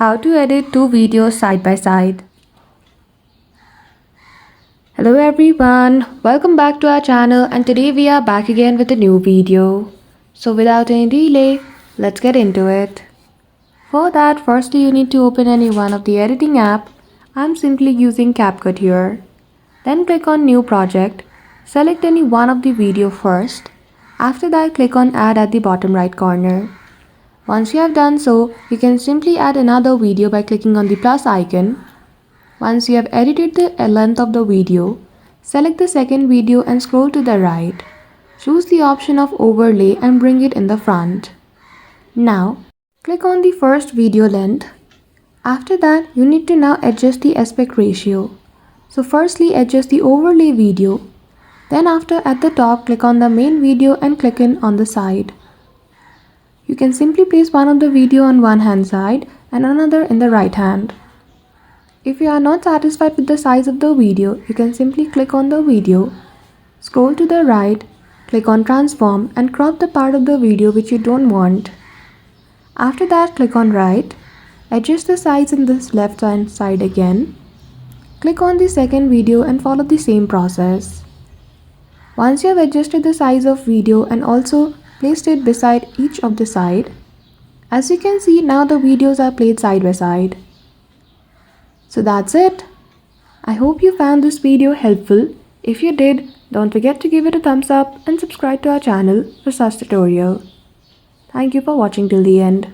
How to edit two videos side by side. Hello everyone, welcome back to our channel and today we are back again with a new video. So without any delay, let's get into it. For that, firstly you need to open any one of the editing app. I'm simply using CapCut here. Then click on New Project. Select any one of the video first. After that, click on Add at the bottom right corner. Once you have done so, you can simply add another video by clicking on the plus icon. Once you have edited the length of the video, select the second video and scroll to the right. Choose the option of overlay and bring it in the front. Now, click on the first video length. After that, you need to now adjust the aspect ratio. So firstly, adjust the overlay video. Then after at the top, click on the main video and click on the side. You can simply place one of the video on one hand side and another in the right hand. If you are not satisfied with the size of the video, you can simply click on the video, scroll to the right, click on transform and crop the part of the video which you don't want. After that, click on right, adjust the size in this left hand side again. Click on the second video and follow the same process. Once you have adjusted the size of video and also placed it beside each of the side, as you can see now the videos are played side by side. So that's it. I hope you found this video helpful. If you did, don't forget to give it a thumbs up and subscribe to our channel for such tutorial. Thank you for watching till the end.